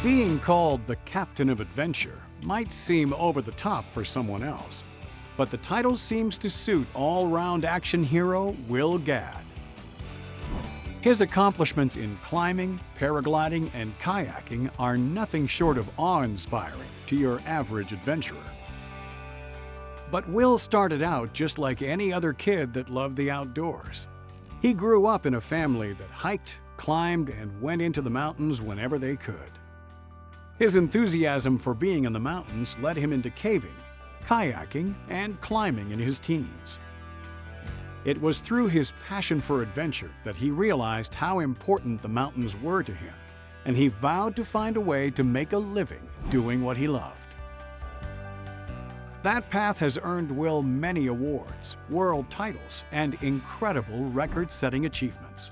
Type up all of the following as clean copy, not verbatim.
Being called the Captain of Adventure might seem over the top for someone else, but the title seems to suit all-round action hero Will Gadd. His accomplishments in climbing, paragliding, and kayaking are nothing short of awe-inspiring to your average adventurer. But Will started out just like any other kid that loved the outdoors. He grew up in a family that hiked, climbed, and went into the mountains whenever they could. His enthusiasm for being in the mountains led him into caving, kayaking, and climbing in his teens. It was through his passion for adventure that he realized how important the mountains were to him, and he vowed to find a way to make a living doing what he loved. That path has earned Will many awards, world titles, and incredible record-setting achievements.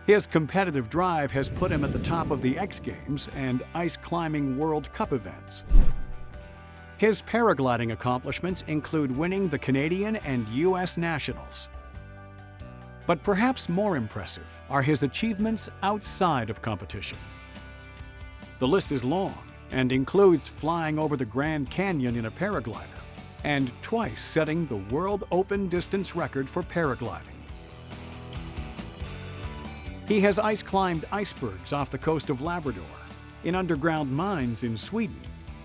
His competitive drive has put him at the top of the X Games and ice climbing World Cup events. His paragliding accomplishments include winning the Canadian and U.S. Nationals. But perhaps more impressive are his achievements outside of competition. The list is long and includes flying over the Grand Canyon in a paraglider and twice setting the world open distance record for paragliding. He has ice climbed icebergs off the coast of Labrador, in underground mines in Sweden,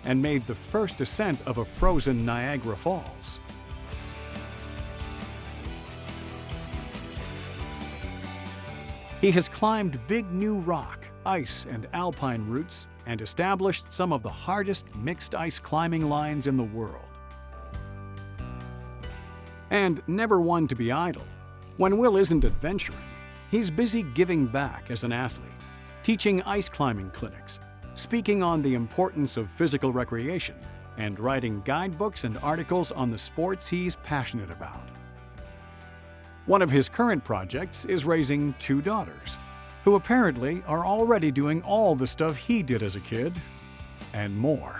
and made the first ascent of a frozen Niagara Falls. He has climbed big new rock, ice, and alpine routes and established some of the hardest mixed ice climbing lines in the world. And never one to be idle. When Will isn't adventuring, he's busy giving back as an athlete, teaching ice climbing clinics, speaking on the importance of physical recreation, and writing guidebooks and articles on the sports he's passionate about. One of his current projects is raising 2 daughters, who apparently are already doing all the stuff he did as a kid, and more.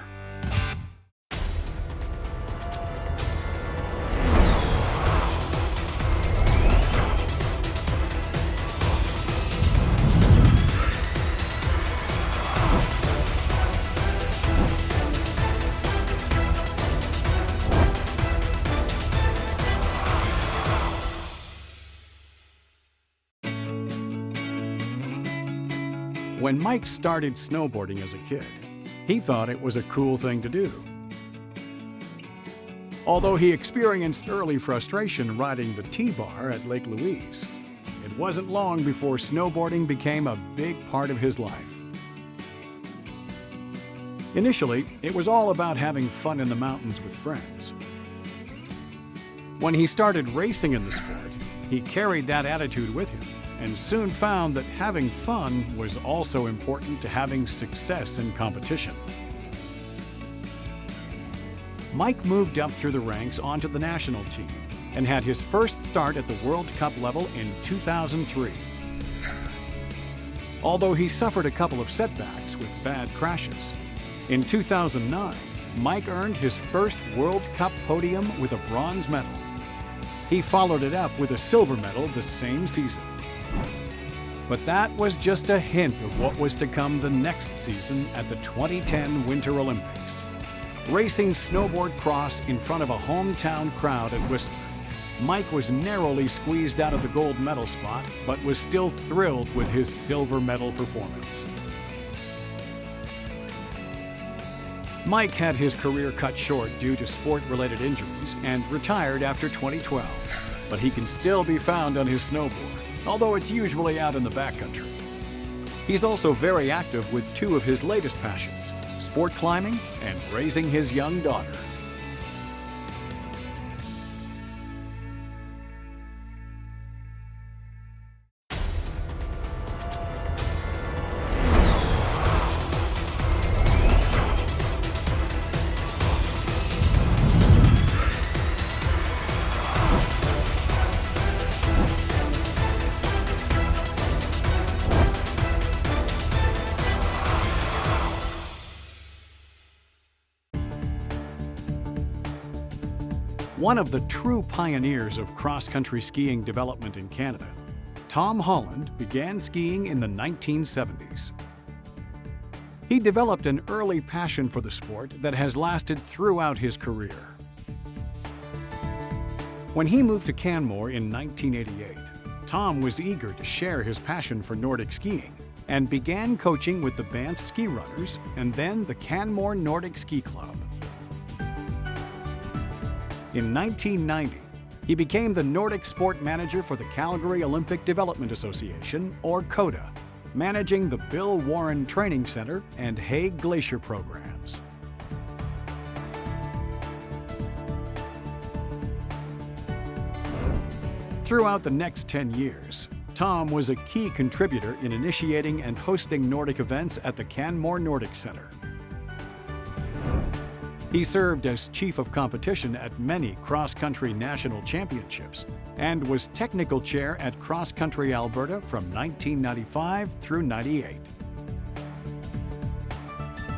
When Mike started snowboarding as a kid, he thought it was a cool thing to do. Although he experienced early frustration riding the T-bar at Lake Louise, it wasn't long before snowboarding became a big part of his life. Initially, it was all about having fun in the mountains with friends. When he started racing in the sport, he carried that attitude with him, and soon found that having fun was also important to having success in competition. Mike moved up through the ranks onto the national team and had his first start at the World Cup level in 2003. Although he suffered a couple of setbacks with bad crashes, in 2009, Mike earned his first World Cup podium with a bronze medal. He followed it up with a silver medal the same season. But that was just a hint of what was to come the next season at the 2010 Winter Olympics. Racing snowboard cross in front of a hometown crowd at Whistler, Mike was narrowly squeezed out of the gold medal spot, but was still thrilled with his silver medal performance. Mike had his career cut short due to sport-related injuries and retired after 2012, but he can still be found on his snowboard, although it's usually out in the backcountry. He's also very active with 2 of his latest passions, sport climbing and raising his young daughter. One of the true pioneers of cross-country skiing development in Canada, Tom Holland began skiing in the 1970s. He developed an early passion for the sport that has lasted throughout his career. When he moved to Canmore in 1988, Tom was eager to share his passion for Nordic skiing and began coaching with the Banff Ski Runners and then the Canmore Nordic Ski Club. In 1990, he became the Nordic Sport Manager for the Calgary Olympic Development Association, or CODA, managing the Bill Warren Training Center and Hague Glacier programs. Throughout the next 10 years, Tom was a key contributor in initiating and hosting Nordic events at the Canmore Nordic Center. He served as Chief of Competition at many cross-country national championships and was Technical Chair at Cross Country Alberta from 1995 through 98.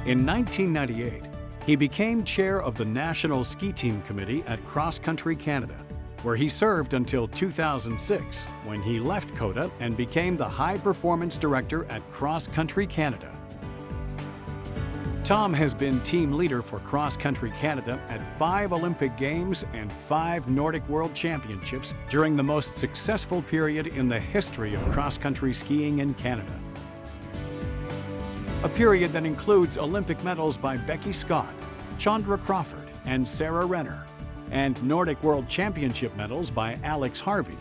In 1998, he became Chair of the National Ski Team Committee at Cross Country Canada, where he served until 2006, when he left CODA and became the High Performance Director at Cross Country Canada. Tom has been team leader for Cross Country Canada at 5 Olympic Games and 5 Nordic World Championships during the most successful period in the history of cross-country skiing in Canada. A period that includes Olympic medals by Becky Scott, Chandra Crawford, and Sarah Renner, and Nordic World Championship medals by Alex Harvey,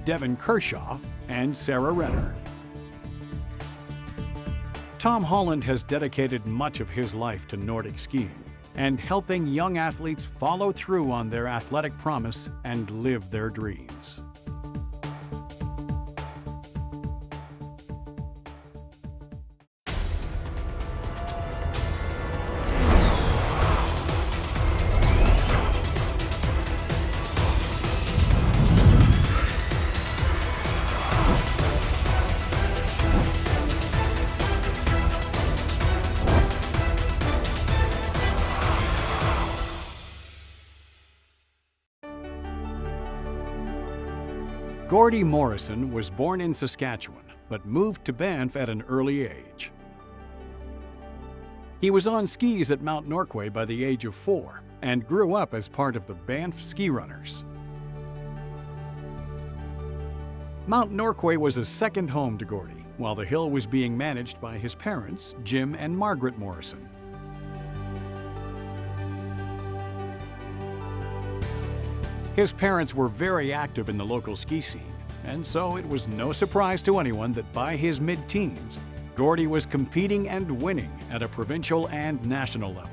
Devon Kershaw, and Sarah Renner. Tom Holland has dedicated much of his life to Nordic skiing and helping young athletes follow through on their athletic promise and live their dreams. Gordy Morrison was born in Saskatchewan, but moved to Banff at an early age. He was on skis at Mount Norquay by the age of 4 and grew up as part of the Banff Ski Runners. Mount Norquay was a second home to Gordy, while the hill was being managed by his parents, Jim and Margaret Morrison. His parents were very active in the local ski scene, and so it was no surprise to anyone that by his mid-teens, Gordy was competing and winning at a provincial and national level.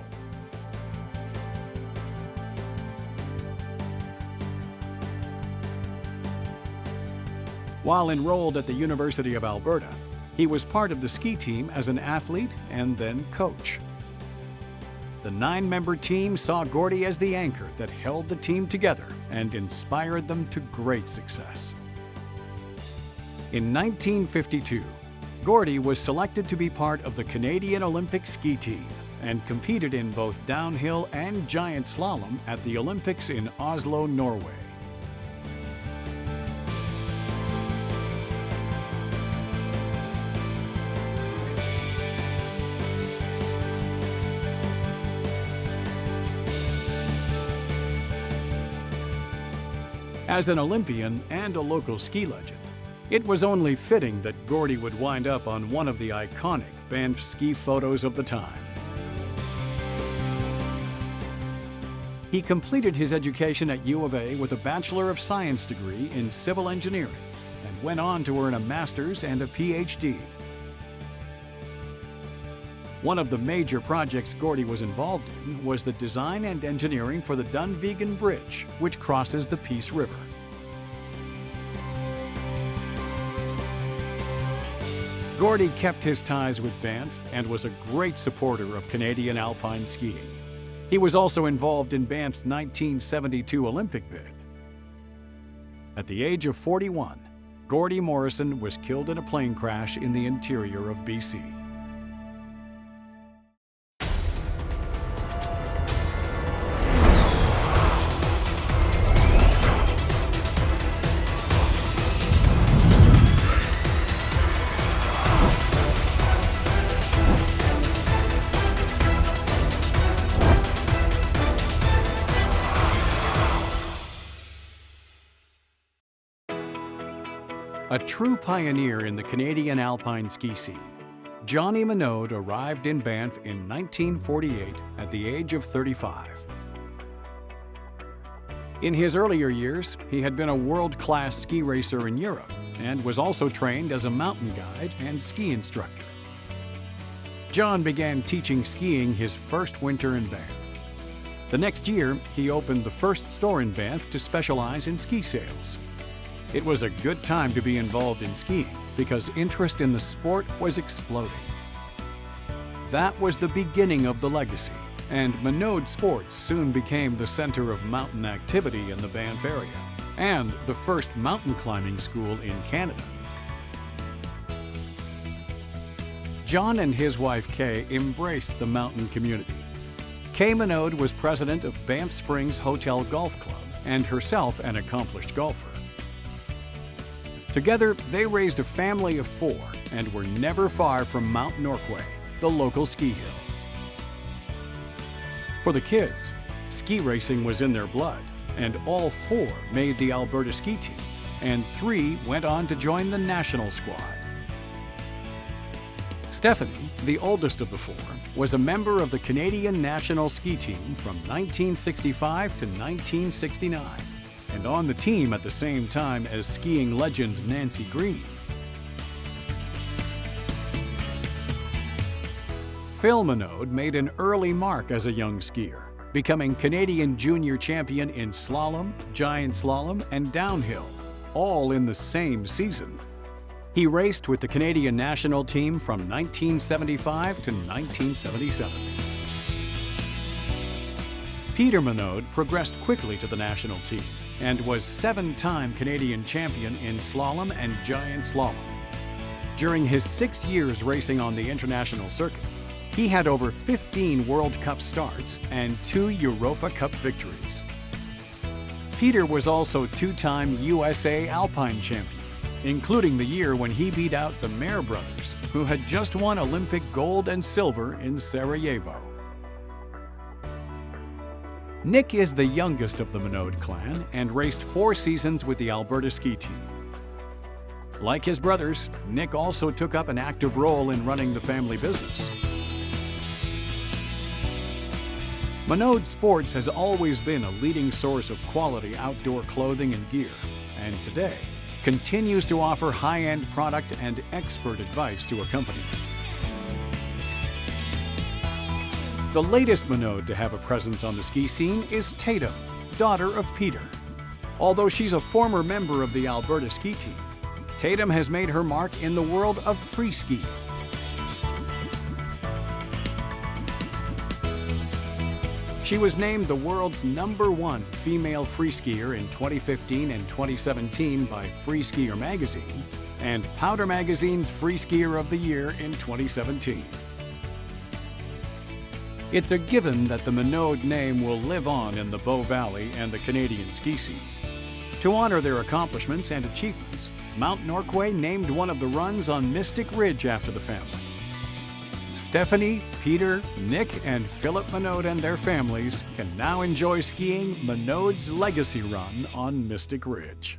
While enrolled at the University of Alberta, he was part of the ski team as an athlete and then coach. The 9-member team saw Gordy as the anchor that held the team together and inspired them to great success. In 1952, Gordy was selected to be part of the Canadian Olympic ski team and competed in both downhill and giant slalom at the Olympics in Oslo, Norway. As an Olympian and a local ski legend, it was only fitting that Gordy would wind up on one of the iconic Banff ski photos of the time. He completed his education at U of A with a Bachelor of Science degree in Civil Engineering and went on to earn a Master's and a PhD. One of the major projects Gordy was involved in was the design and engineering for the Dunvegan Bridge, which crosses the Peace River. Gordy kept his ties with Banff and was a great supporter of Canadian alpine skiing. He was also involved in Banff's 1972 Olympic bid. At the age of 41, Gordy Morrison was killed in a plane crash in the interior of BC. A true pioneer in the Canadian alpine ski scene, Johnny Minode arrived in Banff in 1948 at the age of 35. In his earlier years, he had been a world-class ski racer in Europe and was also trained as a mountain guide and ski instructor. John began teaching skiing his first winter in Banff. The next year, he opened the first store in Banff to specialize in ski sales. It was a good time to be involved in skiing because interest in the sport was exploding. That was the beginning of the legacy, and Minode Sports soon became the center of mountain activity in the Banff area and the first mountain climbing school in Canada. John and his wife Kay embraced the mountain community. Kay Minode was president of Banff Springs Hotel Golf Club and herself an accomplished golfer. Together, they raised a family of 4 and were never far from Mount Norquay, the local ski hill. For the kids, ski racing was in their blood, and all 4 made the Alberta ski team, and 3 went on to join the national squad. Stephanie, the oldest of the 4, was a member of the Canadian national ski team from 1965 to 1969, and on the team at the same time as skiing legend Nancy Green. Phil Minode made an early mark as a young skier, becoming Canadian junior champion in slalom, giant slalom, and downhill, all in the same season. He raced with the Canadian national team from 1975 to 1977. Peter Minode progressed quickly to the national team and was 7-time Canadian champion in slalom and giant slalom. During his 6 years racing on the international circuit, he had over 15 World Cup starts and 2 Europa Cup victories. Peter was also 2-time USA Alpine champion, including the year when he beat out the Mayer brothers, who had just won Olympic gold and silver in Sarajevo. Nick is the youngest of the Minode clan and raced 4 seasons with the Alberta ski team. Like his brothers, Nick also took up an active role in running the family business. Minode Sports has always been a leading source of quality outdoor clothing and gear, and today continues to offer high-end product and expert advice to accompany it. The latest Minode to have a presence on the ski scene is Tatum, daughter of Peter. Although she's a former member of the Alberta ski team, Tatum has made her mark in the world of free skiing. She was named the world's #1 female free skier in 2015 and 2017 by Free Skier magazine and Powder magazine's Free Skier of the Year in 2017. It's a given that the Minode name will live on in the Bow Valley and the Canadian ski scene. To honor their accomplishments and achievements, Mount Norquay named one of the runs on Mystic Ridge after the family. Stephanie, Peter, Nick, and Philip Minode and their families can now enjoy skiing Minode's legacy run on Mystic Ridge.